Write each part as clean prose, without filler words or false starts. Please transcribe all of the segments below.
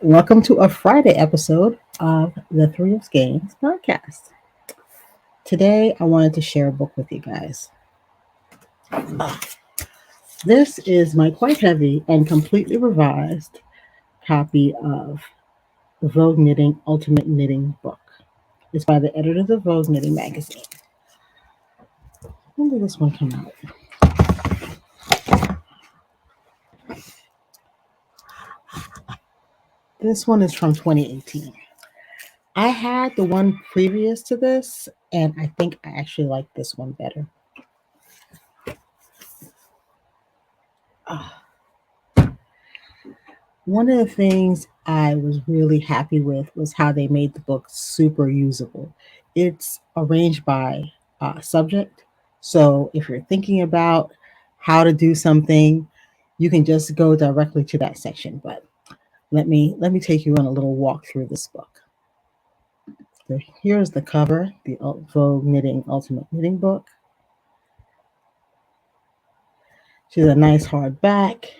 Welcome to a Friday episode of the Three of Games podcast. Today, I wanted to share a book with you guys. This is my quite heavy and completely revised copy of the Vogue Knitting Ultimate Knitting book. It's by the editors of Vogue Knitting magazine. When did this one come out? This one is from 2018. I had the one previous to this, and I think I actually like this one better. One of the things I was really happy with was how they made the book super usable. It's arranged by subject. So if you're thinking about how to do something, you can just go directly to that section. But let me take you on a little walk through this book. So here's the cover, the Vogue Knitting Ultimate Knitting book. She's a nice hard back.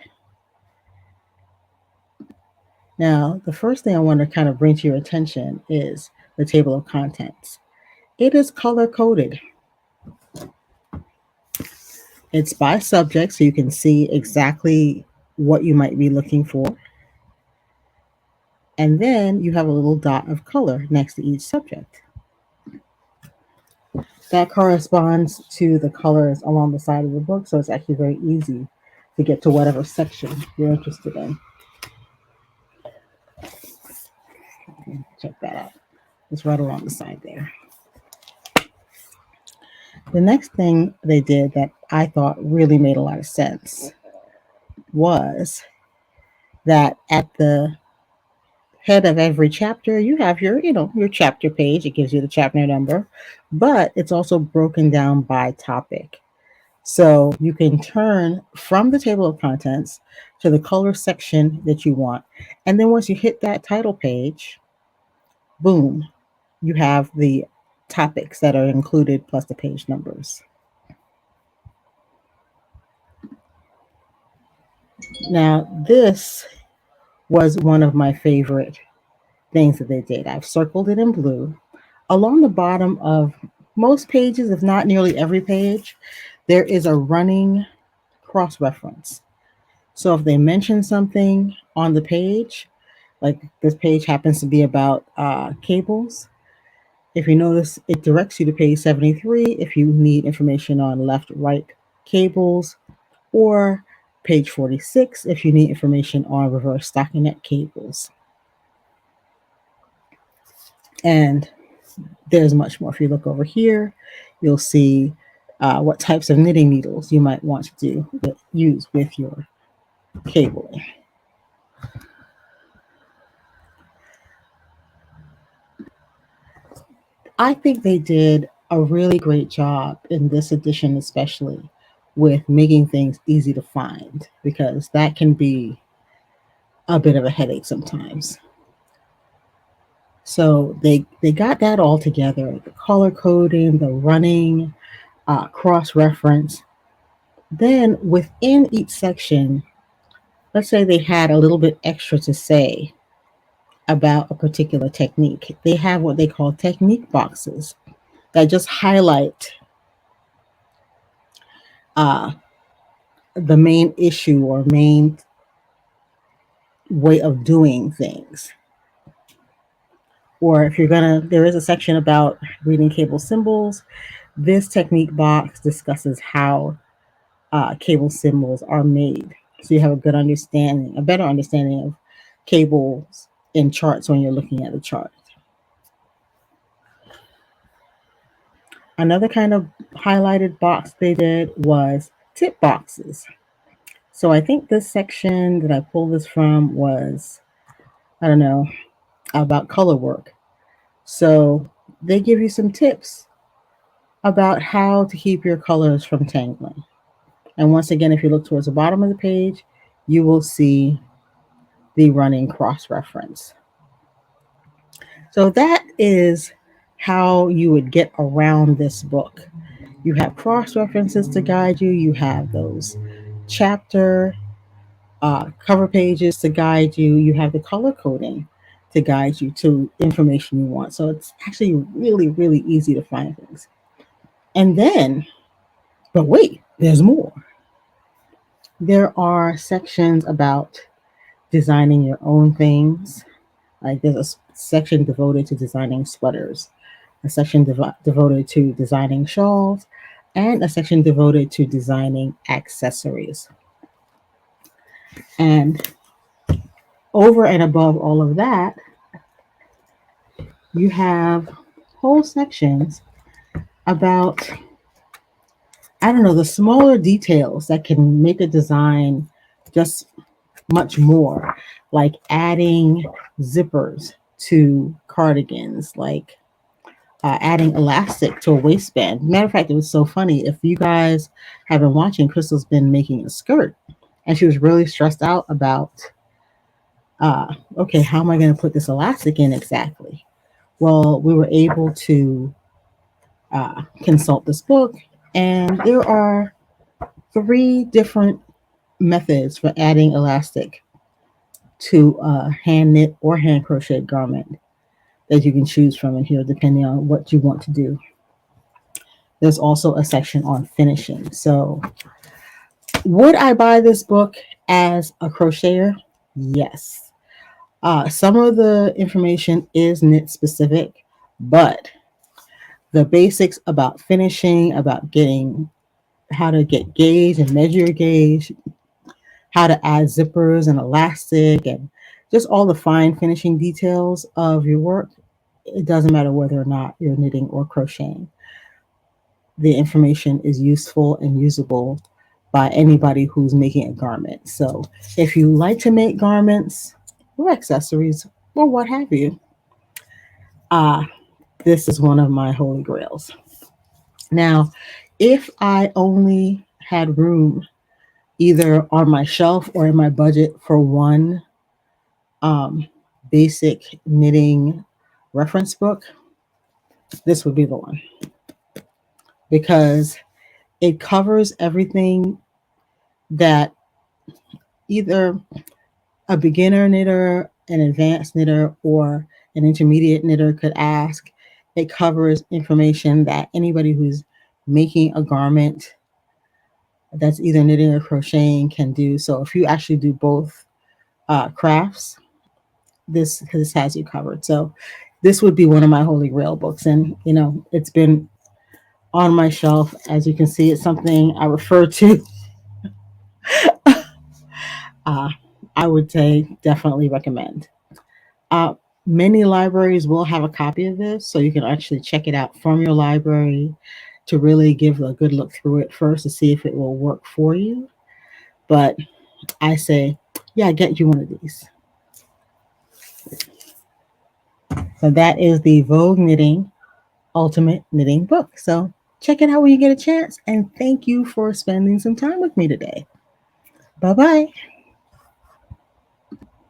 Now, the first thing I want to kind of bring to your attention is the table of contents. It is color coded. It's by subject, so you can see exactly what you might be looking for. And then you have a little dot of color next to each subject. That corresponds to the colors along the side of the book, so it's actually very easy to get to whatever section you're interested in. Check that out. It's right along the side there. The next thing they did that I thought really made a lot of sense was that at the head of every chapter, you have your chapter page. It gives you the chapter number, but it's also broken down by topic. So you can turn from the table of contents to the color section that you want. And then once you hit that title page, boom, you have the topics that are included plus the page numbers. Now, this was one of my favorite things that they did. I've circled it in blue. Along the bottom of most pages, if not nearly every page, there is a running cross-reference. So if they mention something on the page, like this page happens to be about cables, if you notice, it directs you to page 73 if you need information on left-right cables, or page 46 if you need information on reverse stockinette cables. And there's much more. If you look over here, you'll see what types of knitting needles you might want to use with your cabling. I think they did a really great job in this edition, especially with making things easy to find, because that can be a bit of a headache sometimes. So they got that all together, the color coding, the running, cross-reference. Then within each section, let's say they had a little bit extra to say about a particular technique. They have what they call technique boxes that just highlight the main issue or main way of doing things. Or if there is a section about reading cable symbols. This technique box discusses how cable symbols are made. So you have a better understanding of cables in charts when you're looking at a chart. Another kind of highlighted box they did was tip boxes. So I think this section that I pulled this from was, about color work. So they give you some tips about how to keep your colors from tangling. And once again, if you look towards the bottom of the page, you will see the running cross-reference. So that is how you would get around this book. You have cross-references to guide you. You have those chapter cover pages to guide you. You have the color coding to guide you to information you want. So it's actually really, really easy to find things. And then, but wait, there's more. There are sections about designing your own things. Like there's a section devoted to designing sweaters, a section devoted to designing shawls, and a section devoted to designing accessories. And over and above all of that, you have whole sections about, I don't know, the smaller details that can make a design just much more, like adding zippers to cardigans, like adding elastic to a waistband. Matter of fact, it was so funny. If you guys have been watching, Crystal's been making a skirt, and she was really stressed out about, okay, how am I going to put this elastic in exactly? Well, we were able to consult this book, and there are 3 different methods for adding elastic to a hand knit or hand crocheted garment that you can choose from in here, depending on what you want to do. There's also a section on finishing. So, would I buy this book as a crocheter? Yes. Some of the information is knit specific, but the basics about finishing, about getting how to get gauge and measure your gauge, how to add zippers and elastic, and just all the fine finishing details of your work. It doesn't matter whether or not you're knitting or crocheting. The information is useful and usable by anybody who's making a garment. So if you like to make garments or accessories or what have you, uh, this is one of my holy grails. Now, if I only had room either on my shelf or in my budget for one um, basic knitting reference book, this would be the one because it covers everything that either a beginner knitter, an advanced knitter, or an intermediate knitter could ask. It covers information that anybody who's making a garment that's either knitting or crocheting can do. So if you actually do both crafts, this has you covered. So this would be one of my holy grail books, and it's been on my shelf. As you can see, it's something I refer to. uh, I would say definitely recommend. Uh, Many libraries will have a copy of this, so you can actually check it out from your library to really give a good look through it first to see if it will work for you. But I say, yeah, get you one of these. So that is the Vogue Knitting Ultimate Knitting Book. So check it out when you get a chance. And thank you for spending some time with me today. Bye bye.